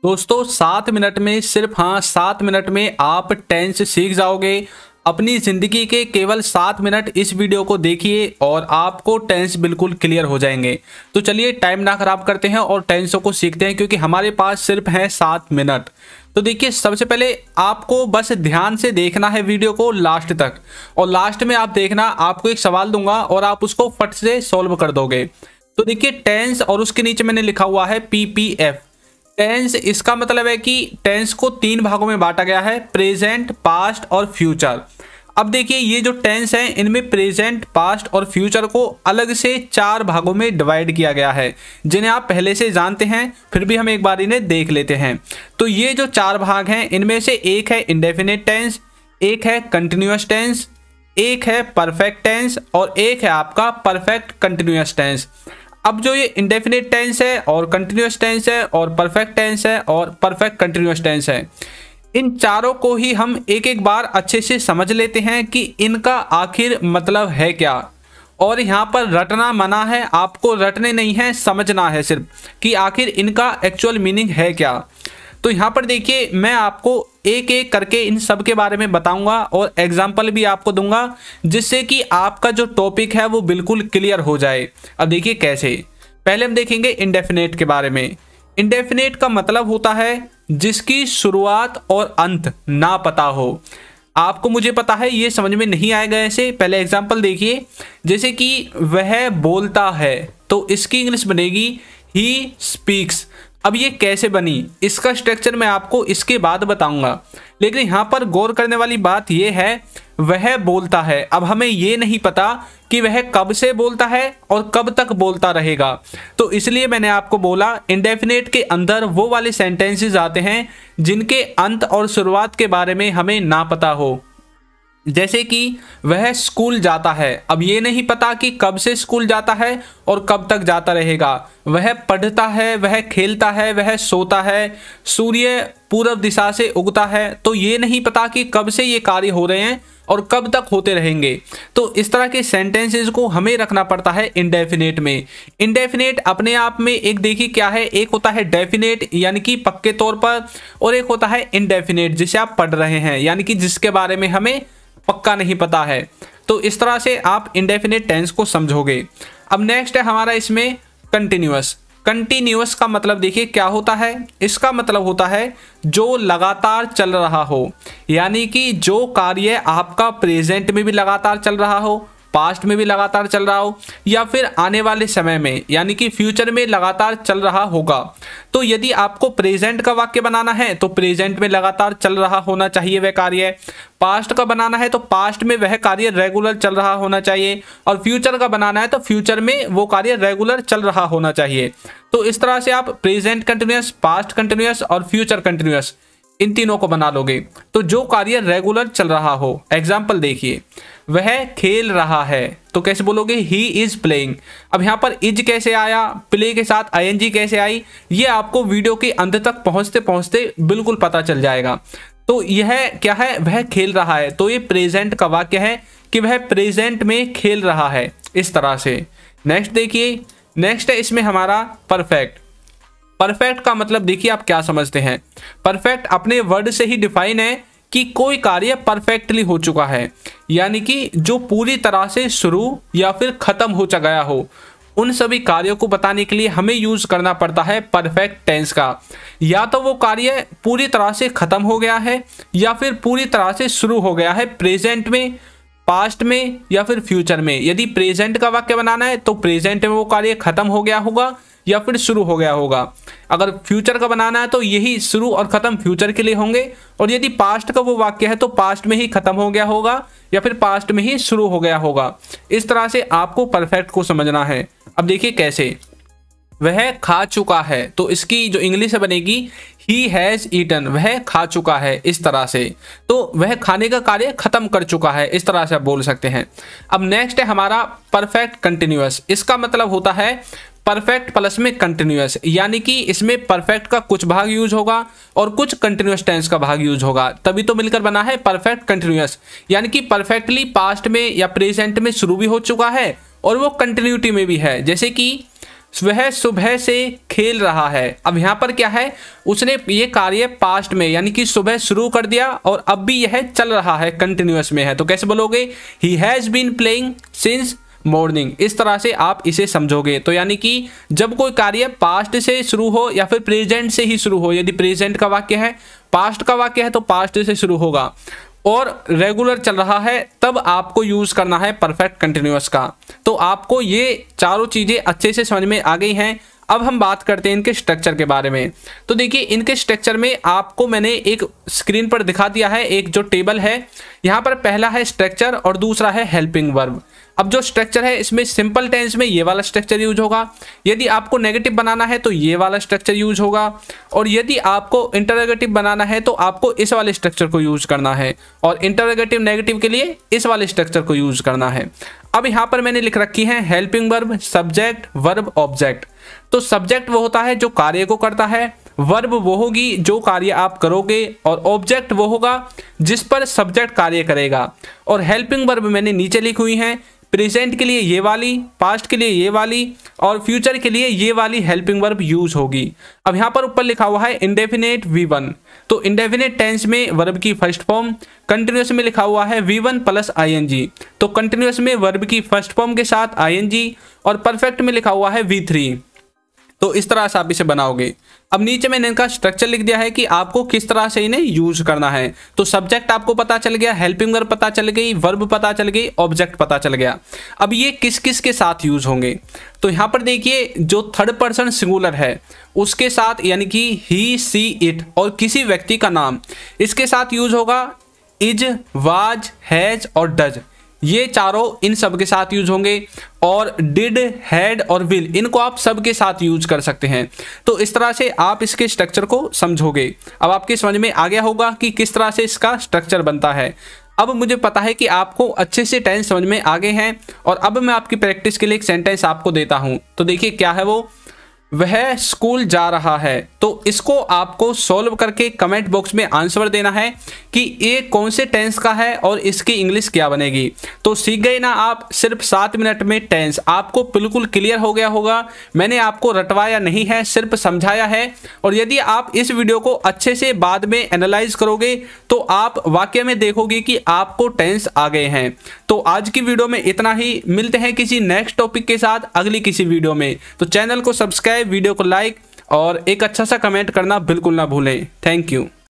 दोस्तों 7 मिनट में, सिर्फ 7 मिनट में आप टेंस सीख जाओगे। अपनी ज़िंदगी के केवल 7 मिनट इस वीडियो को देखिए और आपको टेंस बिल्कुल क्लियर हो जाएंगे। तो चलिए टाइम ना खराब करते हैं और टेंसों को सीखते हैं, क्योंकि हमारे पास सिर्फ हैं 7 मिनट। तो देखिए, सबसे पहले आपको बस ध्यान से देखना है वीडियो को लास्ट तक, और लास्ट में आप देखना, आपको एक सवाल दूंगा और आप उसको फट से सॉल्व कर दोगे। तो देखिए टेंस, और उसके नीचे मैंने लिखा हुआ है PPF। टेंस, इसका मतलब है कि टेंस को 3 भागों में बांटा गया है, प्रेजेंट, पास्ट और फ्यूचर। अब देखिए, ये जो टेंस है इनमें प्रेजेंट, पास्ट और फ्यूचर को अलग से 4 भागों में डिवाइड किया गया है, जिन्हें आप पहले से जानते हैं, फिर भी हम एक बार इन्हें देख लेते हैं। तो ये जो 4 भाग हैं, इनमें से एक है इंडेफिनिट टेंस, एक है कंटिन्यूअस टेंस, एक है परफेक्ट टेंस और एक है आपका परफेक्ट कंटिन्यूअस टेंस। अब जो ये इंडेफिनिट टेंस है और कंटिन्यूअस टेंस है और परफेक्ट टेंस है और परफेक्ट कंटिन्यूअस टेंस है, इन चारों को ही हम एक एक बार अच्छे से समझ लेते हैं कि इनका आखिर मतलब है क्या। और यहाँ पर रटना मना है, आपको रटने नहीं है, समझना है सिर्फ कि आखिर इनका एक्चुअल मीनिंग है क्या। तो यहाँ पर देखिए, मैं आपको एक एक करके इन सब के बारे में बताऊंगा और एग्जाम्पल भी आपको दूंगा, जिससे कि आपका जो टॉपिक है वो बिल्कुल क्लियर हो जाए। अब देखिए कैसे। पहले हम देखेंगे इंडेफिनेट के बारे में। इंडेफिनेट का मतलब होता है जिसकी शुरुआत और अंत ना पता हो। आपको मुझे पता है ये समझ में नहीं आएगा ऐसे। पहले एग्जाम्पल देखिए, जैसे कि वह बोलता है, तो इसकी इंग्लिश बनेगी ही स्पीक्स। अब ये कैसे बनी, इसका स्ट्रक्चर मैं आपको इसके बाद बताऊंगा, लेकिन यहाँ पर गौर करने वाली बात यह है, वह बोलता है। अब हमें ये नहीं पता कि वह कब से बोलता है और कब तक बोलता रहेगा, तो इसलिए मैंने आपको बोला इंडेफिनेट के अंदर वो वाले सेंटेंसेस आते हैं जिनके अंत और शुरुआत के बारे में हमें ना पता हो। जैसे कि वह स्कूल जाता है, अब ये नहीं पता कि कब से स्कूल जाता है और कब तक जाता रहेगा। वह पढ़ता है, वह खेलता है, वह सोता है, सूर्य पूर्व दिशा से उगता है, तो ये नहीं पता कि कब से ये कार्य हो रहे हैं और कब तक होते रहेंगे। तो इस तरह के सेंटेंसेस को हमें रखना पड़ता है इंडेफिनेट में। इंडेफिनेट अपने आप में एक देखिए क्या है, एक होता है डेफिनेट यानी कि पक्के तौर पर, और एक होता है इनडेफिनेट जिसे आप पढ़ रहे हैं, यानी कि जिसके बारे में हमें पक्का नहीं पता है। तो इस तरह से आप इंडेफिनिट टेंस को समझोगे। अब नेक्स्ट है हमारा इसमें कंटिन्यूअस। कंटिन्यूअस का मतलब देखिए क्या होता है, इसका मतलब होता है जो लगातार चल रहा हो, यानी कि जो कार्य आपका प्रेजेंट में भी लगातार चल रहा हो, पास्ट में भी लगातार चल रहा हो, या फिर आने वाले समय में यानी कि फ्यूचर में लगातार चल रहा होगा। तो यदि आपको प्रेजेंट का वाक्य बनाना है तो प्रेजेंट में लगातार चल रहा होना चाहिए वह कार्य, पास्ट का बनाना है तो पास्ट में वह कार्य रेगुलर चल रहा होना चाहिए, और फ्यूचर का बनाना है तो फ्यूचर में वो कार्य रेगुलर चल रहा होना चाहिए। तो इस तरह से आप प्रेजेंट कंटिन्यूअस, पास्ट कंटिन्यूअस और फ्यूचर कंटिन्यूअस इन तीनों को बना लोगे। तो जो कार्य रेगुलर चल रहा हो, एग्जाम्पल देखिए, वह खेल रहा है, तो कैसे बोलोगे, ही इज प्लेइंग। अब यहाँ पर इज कैसे आया, प्ले के साथ ING कैसे आई, ये आपको वीडियो के अंत तक पहुँचते पहुँचते बिल्कुल पता चल जाएगा। तो यह क्या है, वह खेल रहा है, तो ये प्रेजेंट का वाक्य है कि वह प्रेजेंट में खेल रहा है, इस तरह से। नेक्स्ट देखिए, नेक्स्ट है इसमें हमारा परफेक्ट। परफेक्ट का मतलब देखिए आप क्या समझते हैं। परफेक्ट अपने वर्ड से ही डिफाइन है कि कोई कार्य परफेक्टली हो चुका है, यानी कि जो पूरी तरह से शुरू या फिर खत्म हो गया हो। उन सभी कार्यों को बताने के लिए हमें यूज करना पड़ता है परफेक्ट टेंस का। या तो वो कार्य पूरी तरह से खत्म हो गया है या फिर पूरी तरह से शुरू हो गया है, प्रेजेंट में, पास्ट में या फिर फ्यूचर में। यदि प्रेजेंट का वाक्य बनाना है तो प्रेजेंट में वो कार्य खत्म हो गया होगा या फिर शुरू हो गया होगा। अगर फ्यूचर का बनाना है तो यही शुरू और खत्म फ्यूचर के लिए होंगे, और यदि पास्ट का वो वाक्य है तो पास्ट में ही खत्म हो गया होगा या फिर पास्ट में ही शुरू हो गया होगा। इस तरह से आपको परफेक्ट को समझना है। अब देखिए कैसे, वह खा चुका है, तो इसकी जो इंग्लिश बनेगी ही हैज ईटन, वह खा चुका है, इस तरह से। तो वह खाने का कार्य खत्म कर चुका है, इस तरह से आप बोल सकते हैं। अब नेक्स्ट है हमारा परफेक्ट कंटिन्यूअस। इसका मतलब होता है परफेक्ट प्लस में कंटिन्यूअस, यानी कि इसमें परफेक्ट का कुछ भाग यूज होगा और कुछ कंटिन्यूअस टेंस का भाग यूज होगा, तभी तो मिलकर बना है परफेक्ट कंटिन्यूअस। यानी कि परफेक्टली पास्ट में या प्रेजेंट में शुरू भी हो चुका है और वो कंटिन्यूटी में भी है। जैसे कि वह सुबह से खेल रहा है। अब यहाँ पर क्या है, उसने ये कार्य पास्ट में यानी कि सुबह शुरू कर दिया और अब भी यह चल रहा है, कंटिन्यूअस में है। तो कैसे बोलोगे, he has been playing since morning. इस तरह से आप इसे समझोगे। तो यानी कि जब कोई कार्य पास्ट से शुरू हो या फिर प्रेजेंट से ही शुरू हो, यदि प्रेजेंट का वाक्य है, पास्ट का वाक्य है तो पास्ट से शुरू होगा और रेगुलर चल रहा है, तब आपको यूज करना है परफेक्ट कंटिन्यूअस का। तो आपको ये चारों चीजें अच्छे से समझ में आ गई हैं। अब हम बात करते हैं इनके स्ट्रक्चर के बारे में। तो देखिए इनके स्ट्रक्चर में आपको मैंने एक स्क्रीन पर दिखा दिया है, एक जो टेबल है यहाँ पर, पहला है स्ट्रक्चर और दूसरा है हेल्पिंग वर्ब। अब जो स्ट्रक्चर है इसमें सिंपल टेंस में ये वाला स्ट्रक्चर यूज होगा, यदि आपको नेगेटिव बनाना है तो ये वाला स्ट्रक्चर यूज होगा, और यदि आपको इंटरोगेटिव बनाना है तो आपको इस वाले स्ट्रक्चर को यूज करना है, और इंटरोगेटिव नेगेटिव के लिए इस वाले स्ट्रक्चर को यूज करना है। अब यहाँ पर मैंने लिख रखी है helping verb, subject, verb, object. तो सब्जेक्ट वो होता है जो कार्य को करता है, वर्ब वो होगी जो कार्य आप करोगे, और ऑब्जेक्ट वो होगा जिस पर सब्जेक्ट कार्य करेगा। और हेल्पिंग वर्ब मैंने नीचे लिखी हुई है, प्रेजेंट के लिए ये वाली, पास्ट के लिए ये वाली, और फ्यूचर के लिए ये वाली हेल्पिंग वर्ब यूज होगी। अब यहाँ पर ऊपर लिखा हुआ है इंडेफिनेट V1, तो इंडेफिनेट टेंस में वर्ब की फर्स्ट फॉर्म, कंटिन्यूअस में लिखा हुआ है V1 प्लस ING, तो कंटिन्यूअस में वर्ब की फर्स्ट फॉर्म के साथ ING, और परफेक्ट में लिखा हुआ है V3। तो इस तरह से आप इसे बनाओगे। अब नीचे मैंने इनका स्ट्रक्चर लिख दिया है कि आपको किस तरह से इन्हें यूज करना है। तो सब्जेक्ट आपको पता चल गया, हेल्पिंग वर्ब पता चल गई, वर्ब पता चल गई, ऑब्जेक्ट पता चल गया। अब ये किस किस के साथ यूज होंगे, तो यहाँ पर देखिए जो थर्ड पर्सन सिंगुलर है उसके साथ, यानी कि ही, सी, इट, और किसी व्यक्ति का नाम, इसके साथ यूज होगा इज, वाज, हैज और डज। ये चारों इन सब के साथ यूज होंगे, और डिड, हैड और विल, इनको आप सब के साथ यूज कर सकते हैं। तो इस तरह से आप इसके स्ट्रक्चर को समझोगे। अब आपके समझ में आ गया होगा कि किस तरह से इसका स्ट्रक्चर बनता है। अब मुझे पता है कि आपको अच्छे से टेंस समझ में आ गए हैं, और अब मैं आपकी प्रैक्टिस के लिए एक सेंटेंस आपको देता हूं। तो देखिए क्या है वो, वह स्कूल जा रहा है। तो इसको आपको सॉल्व करके कमेंट बॉक्स में आंसर देना है कि ये कौन से टेंस का है और इसकी इंग्लिश क्या बनेगी। तो सीख गए ना आप, सिर्फ 7 मिनट में टेंस आपको बिल्कुल क्लियर हो गया होगा। मैंने आपको रटवाया नहीं है, सिर्फ समझाया है। और यदि आप इस वीडियो को अच्छे से बाद में एनालाइज करोगे तो आप वाकई में देखोगे कि आपको टेंस आ गए हैं। तो आज की वीडियो में इतना ही, मिलते हैं किसी नेक्स्ट टॉपिक के साथ अगली किसी वीडियो में। तो चैनल को सब्सक्राइब, वीडियो को लाइक और एक अच्छा सा कमेंट करना बिल्कुल ना भूलें। Thank you.